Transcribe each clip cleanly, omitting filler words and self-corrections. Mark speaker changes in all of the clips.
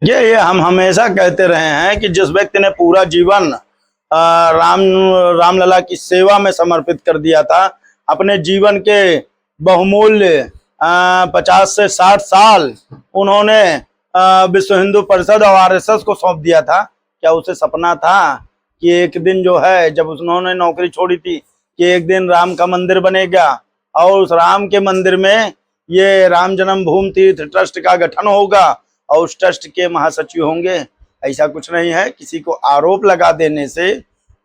Speaker 1: ये हम हमेशा कहते रहे हैं कि जिस व्यक्ति ने पूरा जीवन रामलला की सेवा में समर्पित कर दिया था, अपने जीवन के बहुमूल्य 50 से 60 साल उन्होंने विश्व हिंदू परिषद और आरएसएस को सौंप दिया था। क्या उसे सपना था कि एक दिन जो है, जब उन्होंने नौकरी छोड़ी थी, कि एक दिन राम का मंदिर बनेगा और उस राम के मंदिर में ये राम जन्मभूमि तीर्थ ट्रस्ट का गठन होगा और उस ट्रस्ट के महासचिव होंगे? ऐसा कुछ नहीं है। किसी को आरोप लगा देने से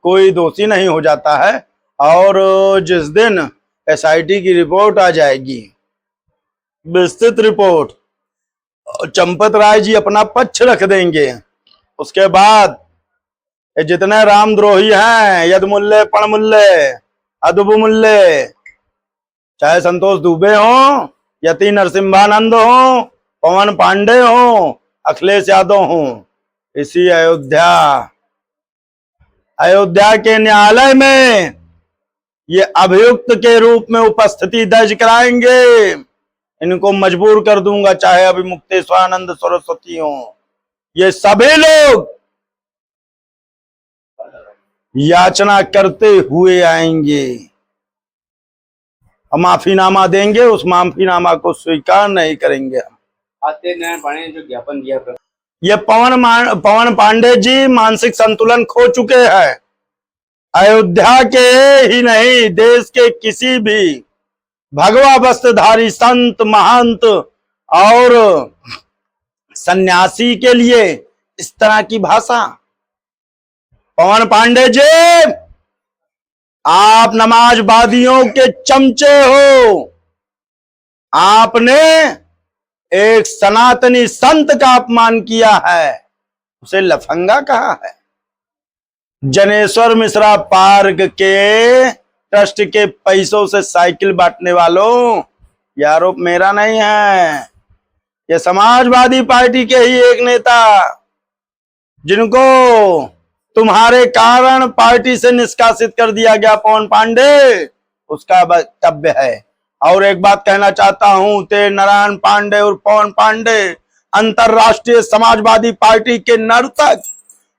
Speaker 1: कोई दोषी नहीं हो जाता है। और जिस दिन एसआईटी की रिपोर्ट आ जाएगी, विस्तृत रिपोर्ट, चंपत राय जी अपना पक्ष रख देंगे, उसके बाद जितने रामद्रोही हैं, यद मूल्य पण मूल्य अदुब मूल्य, चाहे संतोष दुबे हो, यति नरसिम्हानंद हो, पवन पांडे हो, अखिलेश यादव हो, इसी अयोध्या के न्यायालय में ये अभियुक्त के रूप में उपस्थिति दर्ज कराएंगे। इनको मजबूर कर दूंगा, चाहे अभी मुक्तेश्वरानंद सरस्वती हो, ये सभी लोग याचना करते हुए आएंगे, माफीनामा देंगे, उस माफीनामा को स्वीकार नहीं करेंगे हम।
Speaker 2: जो ज्ञापन दिया,
Speaker 1: ये पवन पांडे जी मानसिक संतुलन खो चुके हैं। अयोध्या के ही नहीं, देश के किसी भी भगवा वस्त्रधारी संत, महंत और सन्यासी के लिए इस तरह की भाषा। पवन पांडे जी, आप नमाजवादियों के चमचे हो। आपने एक सनातनी संत का अपमान किया है, उसे लफंगा कहा है। जनेश्वर मिश्रा पार्क के ट्रस्ट के पैसों से साइकिल बांटने वालों, यह आरोप मेरा नहीं है, यह समाजवादी पार्टी के ही एक नेता, जिनको तुम्हारे कारण पार्टी से निष्कासित कर दिया गया, पवन पांडे, उसका वक्तव्य है। और एक बात कहना चाहता हूं, तेज नारायण पांडे और पवन पांडे अंतरराष्ट्रीय समाजवादी पार्टी के नर्तक,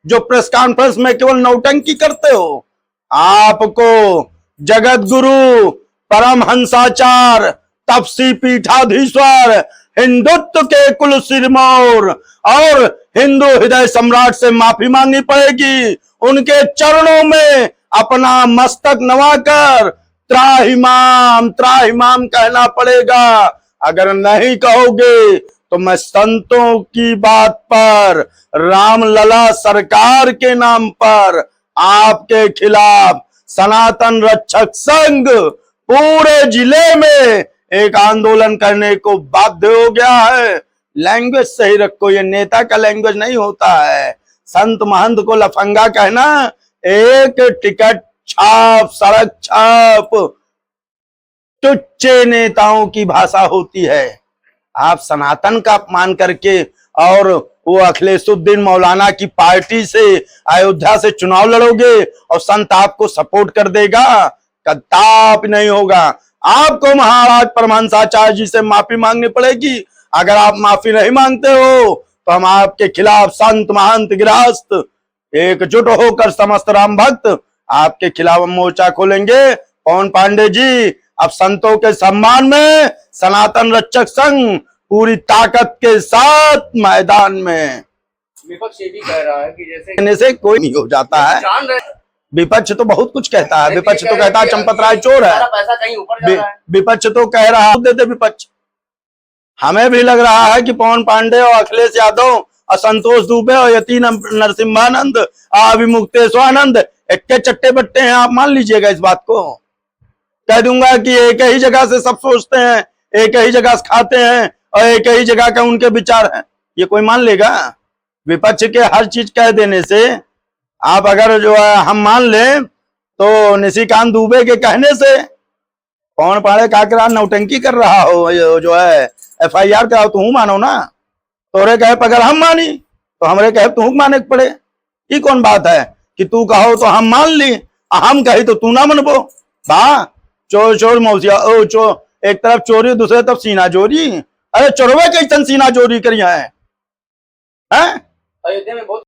Speaker 1: जो प्रेस कॉन्फ्रेंस में केवल नौटंकी करते हो। आपको जगत गुरु, परमहंसाचार्य, तपसी पीठाधीश्वर, हिंदुत्व के कुल सिरमौर और हिंदू हृदय सम्राट से माफी मांगनी पड़ेगी। उनके चरणों में अपना मस्तक नवाकर त्राहिमाम त्राहिमाम कहना पड़ेगा। अगर नहीं कहोगे तो मैं संतों की बात पर, रामलला सरकार के नाम पर आपके खिलाफ सनातन रक्षक संघ पूरे जिले में एक आंदोलन करने को बाध्य हो गया है। लैंग्वेज सही रखो, ये नेता का लैंग्वेज नहीं होता है। संत महंत को लफंगा कहना एक टिकट छाप, सड़क छाप, टुच्चे नेताओं की भाषा होती है। आप सनातन का अपमान करके और वो अखिलेशुद्दीन मौलाना की पार्टी से अयोध्या से चुनाव लड़ोगे और संत आपको सपोर्ट कर देगा? कदापि नहीं होगा। आपको महाराज परमहंसाचार्य जी से माफी मांगनी पड़ेगी। अगर आप माफी नहीं मांगते हो तो हम आपके खिलाफ संत महंत गृहस्थ एकजुट होकर समस्त राम भक्त आपके खिलाफ मोर्चा खोलेंगे। पवन पांडे जी, अब संतों के सम्मान में सनातन रक्षक संघ पूरी ताकत के साथ मैदान में।
Speaker 2: विपक्ष ये भी कह रहा है कि जैसे
Speaker 1: से कोई नहीं हो जाता है। विपक्ष तो बहुत कुछ कहता है। विपक्ष तो कहता है चंपत राय चोर है,
Speaker 2: पैसा कहीं ऊपर जा रहा है।
Speaker 1: विपक्ष तो कह रहा है, देते विपक्ष। हमें भी लग रहा है कि पवन पांडे और अखिलेश यादव और संतोष दुबे और यति नरसिम्हानंद और मुक्तेश्वरानंद इक्के चट्टे बट्टे हैं। आप मान लीजिएगा इस बात को। कह दूंगा कि एक ही जगह से सब सोचते हैं, एक ही जगह से खाते हैं और एक ही जगह का उनके विचार हैं। ये कोई मान लेगा? विपक्ष के हर चीज कह देने से आप अगर जो है हम मान लें तो निशिकांत दुबे के कहने से पवन पांडे का करा नौटंकी कर रहा हो, जो है एफआईआर कराओ तो मानो ना। तोरे कहे अगर हम मानी तो हमरे कहे तू माने पड़े। ये कौन बात है कि तू कहो तो हम मान ली, हम कही तो तू ना मनबो? बा चोर चोर मौसिया, ओ चोर, एक तरफ चोरी दूसरे तरफ सीना चोरी। अरे चोरवे कैसन सीना चोरी करिया है?
Speaker 2: अयोध्या में बहुत